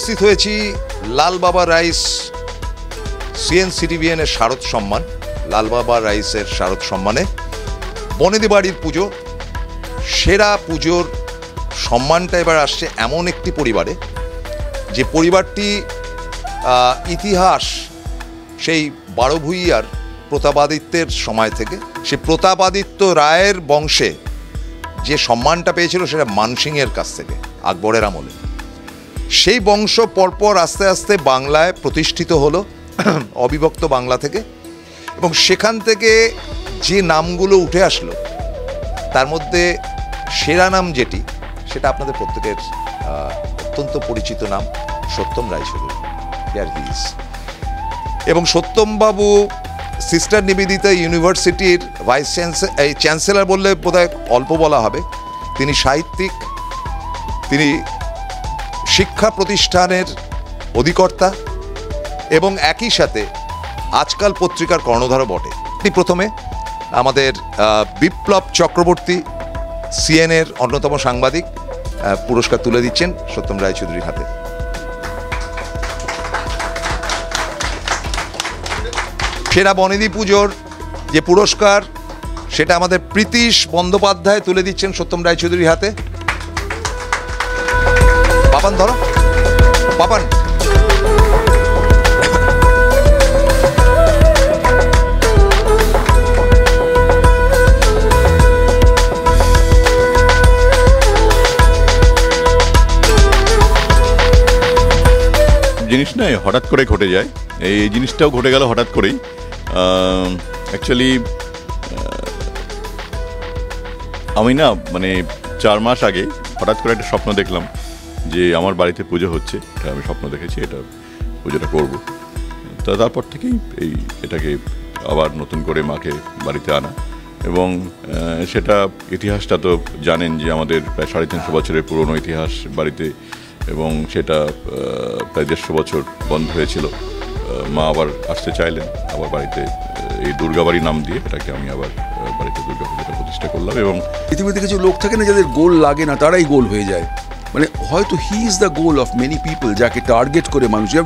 উপস্থিত হয়েছি লাল বাবা রাইস CNCTVN এর শারদ সম্মান, লাল বাবা রাইসের শারদ সম্মানে বনেদি বাড়ির পুজো, সেরা পুজোর সম্মানটা এবার আসছে এমন একটি পরিবারে, যে পরিবারটি ইতিহাস সেই বারোভূঁইয়ার প্রতাপাদিত্যের সময় থেকে, সে প্রতাপাদিত্য রায়ের বংশে যে সম্মানটা পেয়েছিল সেটা মানসিংহের কাছ থেকে আকবরের আমলে। সেই বংশ পরপর আস্তে আস্তে বাংলায় প্রতিষ্ঠিত হলো, অবিভক্ত বাংলা থেকে, এবং সেখান থেকে যে নামগুলো উঠে আসলো তার মধ্যে সেরা নাম যেটি, সেটা আপনাদের প্রত্যেকের অত্যন্ত পরিচিত নাম, Satyam Roychowdhury. Here he is. এবং সত্যমবাবু সিস্টার নিবেদিতা ইউনিভার্সিটির ভাইস চ্যান্সেলর বললে বোধহয় অল্প বলা হবে। তিনি সাহিত্যিক, তিনি শিক্ষা প্রতিষ্ঠানের অধিকর্তা এবং একই সাথে আজকাল পত্রিকার কর্ণধারও বটে। তিনি প্রথমে আমাদের বিপ্লব চক্রবর্তী CNN-এর অন্যতম সাংবাদিক পুরস্কার তুলে দিচ্ছেন সত্যম রায়চৌধুরীর হাতে। সেরা বনেদি পুজোর যে পুরস্কার, সেটা আমাদের প্রীতিশ বন্দ্যোপাধ্যায় তুলে দিচ্ছেন সত্যম রায়চৌধুরীর হাতে। পাপান ধরো, পাপান। জিনিস নয়, হঠাৎ করে ঘটে যায়। এই জিনিসটাও ঘটে গেল হঠাৎ করেই। অ্যাকচুয়ালি আমি না, মানে 4 মাস আগে হঠাৎ করে একটা স্বপ্ন দেখলাম যে আমার বাড়িতে পুজো হচ্ছে। এটা আমি স্বপ্ন দেখেছি, এটা পুজোটা করবো। তো তারপর থেকেই এটাকে আবার নতুন করে মাকে বাড়িতে আনা, এবং সেটা ইতিহাসটা তো জানেন যে আমাদের প্রায় 350 বছরের পুরনো ইতিহাস বাড়িতে, এবং সেটা প্রায় 150 বছর বন্ধ হয়েছিল। মা আবার আসতে চাইলেন আবার বাড়িতে, এই দুর্গাবাড়ি নাম দিয়ে এটাকে আমি আবার বাড়িতে দুর্গা পুজোটা প্রতিষ্ঠা করলাম। এবং পৃথিবীতে কিছু লোক থাকে না যাদের গোল লাগে না, তারাই গোল হয়ে যায়। মানে হয়তো he is the goal of many people, যাকে টার্গেট করে মানুষ, যে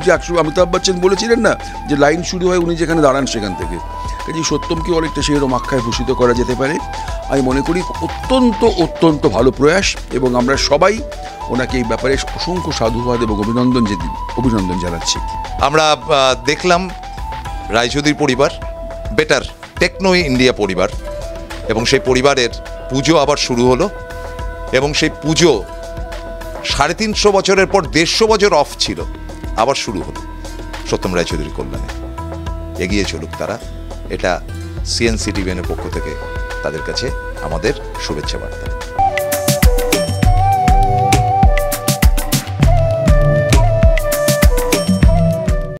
অমিতাভ বচ্চন বলেছিলেন না যে লাইন শুরু হয় উনি যেখানে দাঁড়ান সেখান থেকে। কাজে সত্যমকে অনেকটা সেরকম আখ্যায় ভূষিত করা যেতে পারে। আমি মনে করি অত্যন্ত অত্যন্ত ভালো প্রয়াস, এবং আমরা সবাই ওনাকে এই ব্যাপারে অসংখ্য সাধুবাদ এবং অভিনন্দন জানাচ্ছি। আমরা দেখলাম রায়চৌধুরী পরিবার, বেটার টেকনো ইন্ডিয়া পরিবার, এবং সেই পরিবারের পুজো আবার শুরু হলো, এবং সেই পুজো 350 বছরের পর 150 বছর অফ ছিল, আবার শুরু হলো সত্যম রায়চৌধুরী কল্যাণে। এগিয়ে চলুক তারা, এটা CNCTVN-এর পক্ষ থেকে তাদের কাছে আমাদের শুভেচ্ছা বার্তা।